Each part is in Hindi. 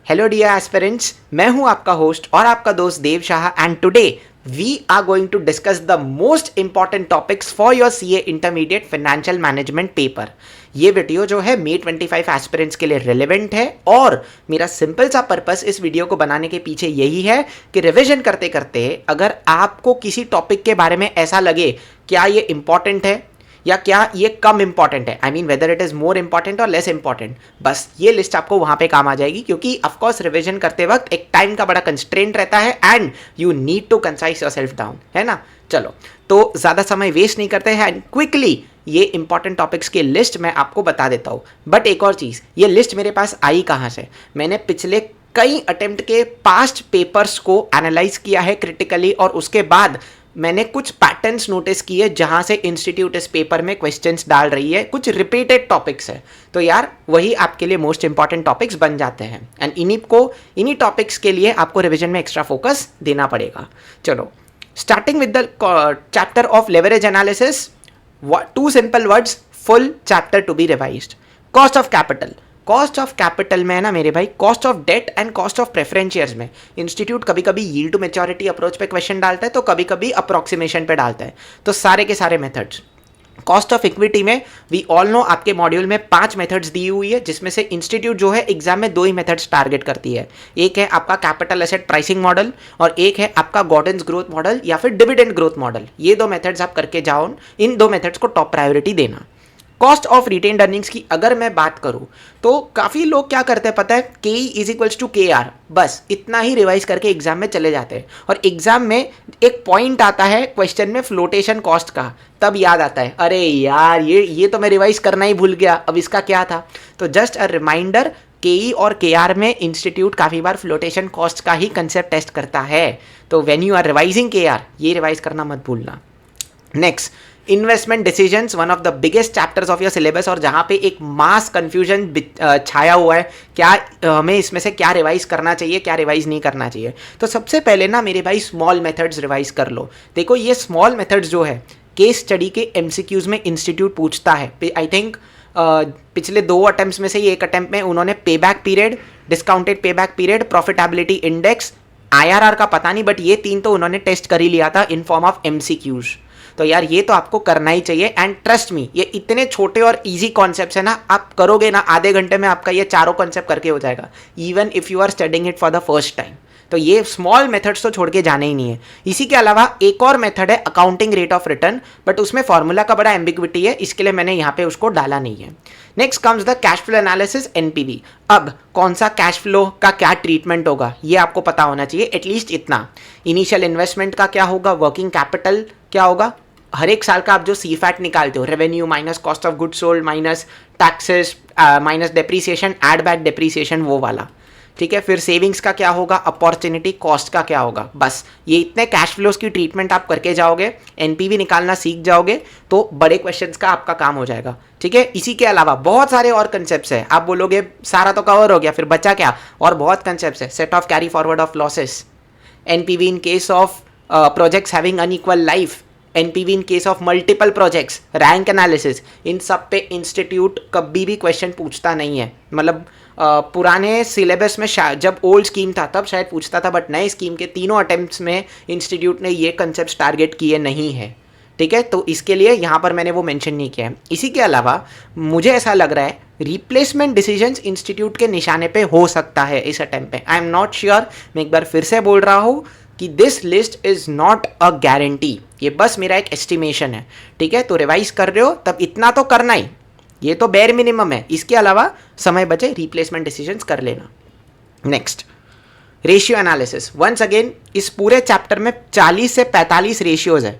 हेलो डियर एस्पिरेंट्स, मैं हूं आपका होस्ट और आपका दोस्त Dev Shah and today we are going to discuss the most important topics for your CA intermediate financial management paper. ये वीडियो जो है May 25 एस्पिरेंट्स के लिए रिलेवेंट है और मेरा सिंपल सा पर्पस इस वीडियो को बनाने के पीछे यही है कि रिविजन करते करते अगर आपको किसी टॉपिक के बारे में ऐसा लगे क्या ये इंपॉर्टेंट है या क्या ये कम इंपॉर्टेंट है, I mean whether it is more important और लेस इंपॉर्टेंट, बस ये लिस्ट आपको वहाँ पे काम आ जाएगी। क्योंकि ऑफकोर्स रिविजन करते वक्त एक टाइम का बड़ा कंस्ट्रेंट रहता है and you need to concise yourself down, है ना। चलो तो ज़्यादा समय वेस्ट नहीं करते हैं एंड क्विकली ये इंपॉर्टेंट टॉपिक्स की लिस्ट मैं आपको बता देता हूँ। बट एक और चीज़, ये लिस्ट मेरे पास आई कहाँ से, मैंने पिछले कई अटेम्प्ट के पास्ट पेपर्स को एनालाइज किया है क्रिटिकली और उसके बाद मैंने कुछ पैटर्न्स नोटिस किए जहां से इंस्टीट्यूट इस पेपर में क्वेश्चंस डाल रही है, कुछ रिपीटेड टॉपिक्स है, तो यार वही आपके लिए मोस्ट इंपॉर्टेंट टॉपिक्स बन जाते हैं एंड इन्हीं टॉपिक्स के लिए आपको रिवीजन में एक्स्ट्रा फोकस देना पड़ेगा। चलो starting with the chapter of leverage analysis, 2 simple words, full chapter to be revised. Cost of capital, cost of capital में है ना मेरे भाई, cost of debt and cost of preference shares में इंस्टीट्यूट कभी कभी यील्ड टू मैच्योरिटी अप्रोच पे क्वेश्चन डालता है तो कभी कभी अप्रोक्सीमेशन पे डालता है, तो सारे के सारे मेथड्स। कॉस्ट ऑफ इक्विटी में वी ऑल नो आपके मॉड्यूल में 5 मेथड्स दी हुई है जिसमें से इंस्टीट्यूट जो है एग्जाम में 2 ही मेथड्स टारगेट करती है। एक है आपका कैपिटल एसेट प्राइसिंग मॉडल और एक है आपका गॉर्डेंस ग्रोथ मॉडल या फिर डिविडेंड ग्रोथ मॉडल। ये 2 मेथड्स आप करके जाओ, इन 2 मेथड्स को टॉप प्रायोरिटी देना। कॉस्ट ऑफ रिटेन्ड अर्निंग्स की अगर मैं बात करूं तो काफ़ी लोग क्या करते हैं पता है, के इज इक्वल्स टू के आर, बस इतना ही रिवाइज करके एग्जाम में चले जाते हैं और एग्जाम में एक पॉइंट आता है क्वेश्चन में फ्लोटेशन कॉस्ट का, तब याद आता है अरे यार ये तो मैं रिवाइज करना ही भूल गया, अब इसका क्या था। तो जस्ट अ रिमाइंडर, के और के आर में इंस्टीट्यूट काफ़ी बार फ्लोटेशन कॉस्ट का ही कंसेप्ट टेस्ट करता है, तो व्हेन यू आर रिवाइजिंग के आर ये रिवाइज करना मत भूलना। Next, investment decisions, one of the biggest chapters of your syllabus और जहाँ पे एक मास कंफ्यूजन छाया हुआ है, क्या हमें इसमें से क्या रिवाइज करना चाहिए क्या रिवाइज नहीं करना चाहिए। तो सबसे पहले ना मेरे भाई स्मॉल मेथड्स रिवाइज कर लो। देखो ये स्मॉल मेथड्स जो है केस स्टडी के एमसीक्यूज में इंस्टीट्यूट पूछता है। आई थिंक पिछले 2 अटेम्प्ट्स में से ही एक अटेम्प्ट में उन्होंने पे back period, discounted pay back period, profitability index, IRR का पता नहीं, बट ये 3 तो उन्होंने टेस्ट कर ही लिया था इन फॉर्म ऑफ एमसीक्यूज। तो यार ये तो आपको करना ही चाहिए एंड ट्रस्ट मी ये इतने छोटे और इजी कॉन्सेप्ट्स है ना, आप करोगे ना आधे घंटे में आपका ये चारों कॉन्सेप्ट करके हो जाएगा, even if you are studying it for the first time. तो ये स्मॉल मेथड्स तो छोड़ के जाने ही नहीं है। इसी के अलावा एक और मेथड है accounting rate of return, but उसमें फॉर्मूला का बड़ा एम्बिग्विटी है, इसके लिए मैंने यहाँ पे उसको डाला नहीं है। Next comes the cash flow analysis, NPV. अब कौन सा कैश फ्लो का क्या ट्रीटमेंट होगा ये आपको पता होना चाहिए, एटलीस्ट इतना। इनिशियल इन्वेस्टमेंट का क्या होगा, वर्किंग कैपिटल क्या होगा, हर एक साल का आप जो सी फैट निकालते हो, revenue minus cost of good sold minus taxes minus depreciation, add back depreciation, वो वाला, ठीक है। फिर सेविंग्स का क्या होगा, अपॉर्चुनिटी कॉस्ट का क्या होगा, बस ये इतने कैश फ्लोज की ट्रीटमेंट आप करके जाओगे, एनपीवी निकालना सीख जाओगे तो बड़े क्वेश्चंस का आपका काम हो जाएगा, ठीक है। इसी के अलावा बहुत सारे और कंसेप्ट्स हैं, आप बोलोगे सारा तो कवर हो गया फिर बचा क्या, और बहुत कंसेप्ट्स है। Set off carry forward of losses, NPV in case of projects having unequal life, NPV in case of multiple projects, rank analysis, इन सब पे इंस्टीट्यूट कभी भी क्वेश्चन पूछता नहीं है। मतलब पुराने सिलेबस में शायद जब ओल्ड स्कीम था तब शायद पूछता था, बट नए स्कीम के 3 अटेम्प्ट्स में इंस्टीट्यूट ने ये कंसेप्ट टारगेट किए नहीं है, ठीक है। तो इसके लिए यहाँ पर मैंने वो मेंशन नहीं किया है। इसी के अलावा मुझे ऐसा लग रहा है रिप्लेसमेंट डिसीजंस इंस्टीट्यूट के निशाने पे हो सकता है इस अटेम्प्ट पे, आई एम नॉट श्योर। मैं एक बार फिर से बोल रहा हूँ कि this list is not a guarantee, ये बस मेरा एक एस्टिमेशन है, ठीक है। तो रिवाइज कर रहे हो तब इतना तो करना ही, ये तो बेयर मिनिमम है, इसके अलावा समय बचे रिप्लेसमेंट डिसीजंस कर लेना। Next, ratio analysis. Once again इस पूरे चैप्टर में 40 से 45 रेशियोज है।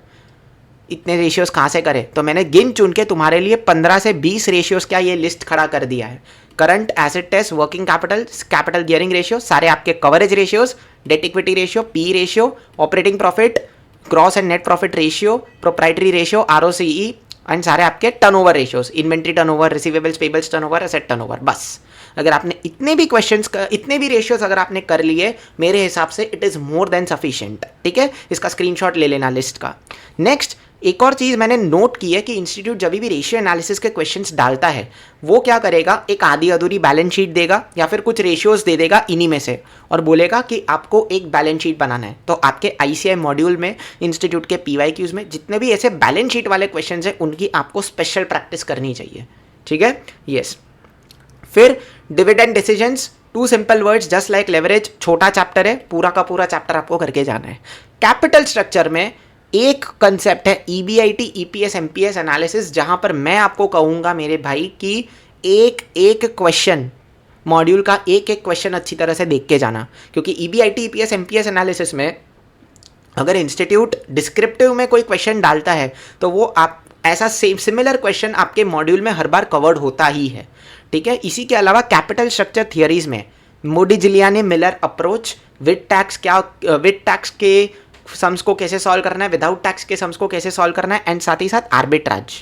इतने रेशियोज कहाँ से करें, तो मैंने गिन चुन के तुम्हारे लिए 15 से 20 रेशियोज क्या ये लिस्ट खड़ा कर दिया है। Current asset test, working capital, capital gearing ratio, सारे आपके coverage ratios, debt equity ratio, P ratio, operating profit, gross and net profit ratio, proprietary ratio, ROCE and सारे आपके turnover ratios, inventory turnover, receivables payables turnover, asset turnover. बस अगर आपने इतने भी क्वेश्चंस इतने भी रेशियोज अगर आपने कर लिए, मेरे हिसाब से it is more than sufficient, ठीक है। इसका स्क्रीनशॉट ले लेना लिस्ट का। नेक्स्ट, एक और चीज़ मैंने नोट की है कि इंस्टीट्यूट जब भी रेशियो एनालिसिस के क्वेश्चंस डालता है वो क्या करेगा, एक आधी अधूरी बैलेंस शीट देगा या फिर कुछ रेशियोज दे देगा इन्हीं में से और बोलेगा कि आपको एक बैलेंस शीट बनाना है। तो आपके ICI मॉड्यूल में इंस्टीट्यूट के PYQs में जितने भी ऐसे बैलेंस शीट वाले क्वेश्चन हैं उनकी आपको स्पेशल प्रैक्टिस करनी चाहिए। ठीक है, यस। फिर dividend decisions, 2 simple words just like leverage, छोटा चैप्टर है, पूरा का पूरा चैप्टर आपको करके जाना है। कैपिटल स्ट्रक्चर में एक कंसेप्ट है EBIT EPS MPS एनालिसिस, जहां पर मैं आपको कहूंगा मेरे भाई कि एक एक क्वेश्चन मॉड्यूल का एक एक क्वेश्चन अच्छी तरह से देख के जाना, क्योंकि EBIT EPS MPS एनालिसिस में अगर इंस्टीट्यूट डिस्क्रिप्टिव में कोई क्वेश्चन डालता है तो वो आप ऐसा सेम सिमिलर क्वेश्चन आपके मॉड्यूल में हर बार कवर्ड होता ही है। ठीक है, इसी के अलावा कैपिटल स्ट्रक्चर थियरीज में मोडिजिलियानी मिलर अप्रोच, विद टैक्स के सम्स को कैसे सॉल्व करना है, विदाउट टैक्स के सम्स को कैसे सॉल्व करना है, एंड साथ ही साथ आर्बिट्राज।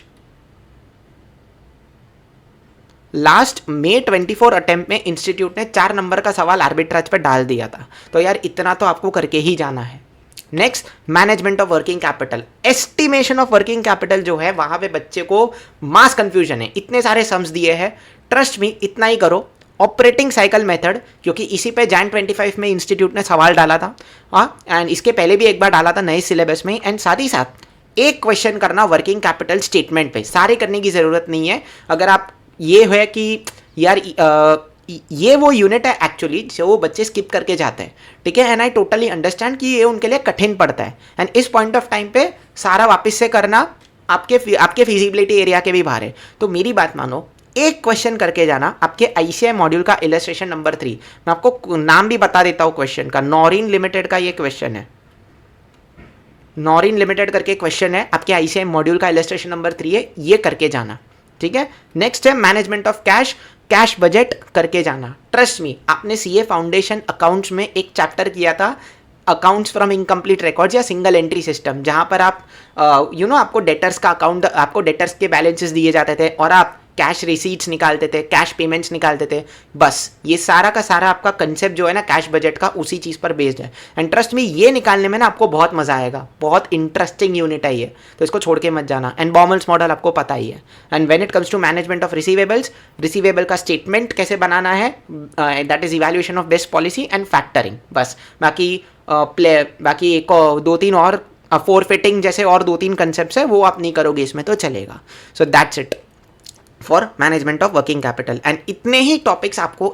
लास्ट May 24 अटेम्प्ट में इंस्टीट्यूट ने 4 नंबर का सवाल आर्बिट्राज पर डाल दिया था, तो यार इतना तो आपको करके ही जाना है। Next, management of working capital, estimation of working capital जो है वहां पे बच्चे को मास कंफ्यूजन है, इतने सारे सम्स दिए हैं, ट्रस्ट मी इतना ही करो। ऑपरेटिंग साइकिल मेथड, क्योंकि इसी पे Jan 25 में इंस्टीट्यूट ने सवाल डाला था, एंड इसके पहले भी एक बार डाला था नए सिलेबस में, एंड साथ ही साथ एक क्वेश्चन करना वर्किंग कैपिटल स्टेटमेंट पे, सारे करने की जरूरत नहीं है। अगर आप ये है कि यार ये वो यूनिट है एक्चुअली जो वो बच्चे स्किप करके जाते हैं, ठीक है, एंड आई टोटली अंडरस्टैंड कि ये उनके लिए कठिन पड़ता है, एंड इस पॉइंट ऑफ टाइम पे सारा वापस से करना आपके फिजिबिलिटी एरिया के भी बाहर है। तो मेरी बात मानो, एक क्वेश्चन करके जाना आपके ICI मॉड्यूल का इलस्ट्रेशन नंबर 3। मैं आपको नाम भी बता देता हूँ क्वेश्चन का, नॉरिन लिमिटेड का ये क्वेश्चन है, नॉरिन लिमिटेड करके क्वेश्चन है, आपके ICI मॉड्यूल का इलस्ट्रेशन नंबर 3 है, ये करके जाना। ठीक है, नेक्स्ट है मैनेजमेंट ऑफ कैश बजट करके जाना। ट्रस्ट मी, आपने CA फाउंडेशन अकाउंट्स में एक चैप्टर किया था, अकाउंट्स फ्रॉम इनकम्प्लीट रिकॉर्ड्स या सिंगल एंट्री सिस्टम, जहां पर आप आपको डेटर्स का अकाउंट, आपको डेटर्स के बैलेंसेस दिए जाते थे और आप कैश रिसीट्स निकालते थे, कैश पेमेंट्स निकालते थे। बस ये सारा का सारा आपका कंसेप्ट जो है ना कैश बजट का, उसी चीज़ पर बेस्ड है, एंड ट्रस्ट मी ये निकालने में ना आपको बहुत मजा आएगा, बहुत इंटरेस्टिंग यूनिट है ये, तो इसको छोड़ के मत जाना। एंड बॉमल्स मॉडल आपको पता ही है। And when it comes to management of receivable का स्टेटमेंट कैसे बनाना है, that is evaluation of best policy and factoring. बस बाकी बाकी एक 2-3 और फोरफिटिंग जैसे और 2-3 कंसेप्ट है, वो आप नहीं करोगे इसमें तो चलेगा। So that's it for management of working capital, and इतने ही टॉपिक्स आपको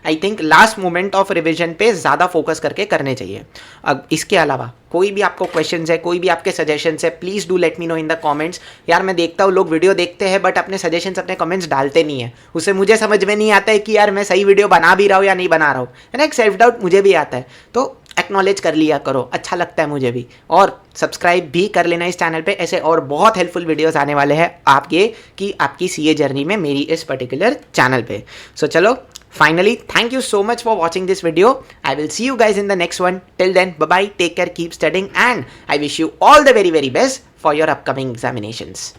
I think last moment of revision पे ज़्यादा फोकस करके करने चाहिए। अब इसके अलावा कोई भी आपको क्वेश्चंस है, कोई भी आपके सजेशंस है, please do let me know in the comments. यार मैं देखता हूँ लोग वीडियो देखते हैं बट अपने सजेशंस अपने कमेंट्स डालते नहीं है, उससे मुझे समझ में नहीं आता है कि यार मैं सही वीडियो बना भी रहा हूँ या नहीं बना रहा हूँ, है ना, एक सेल्फ डाउट मुझे भी आता है। तो एक्नॉलेज कर लिया करो, अच्छा लगता है मुझे भी, और सब्सक्राइब भी कर लेना इस चैनल पे, ऐसे और बहुत हेल्पफुल वीडियोस आने वाले हैं आपकी CA जर्नी में मेरी इस पर्टिकुलर चैनल पे। सो चलो, finally thank you so much for watching this video. I will see you guys in the next one. Till then, bye bye, take care, keep studying, and I wish you all the very very best for your upcoming examinations.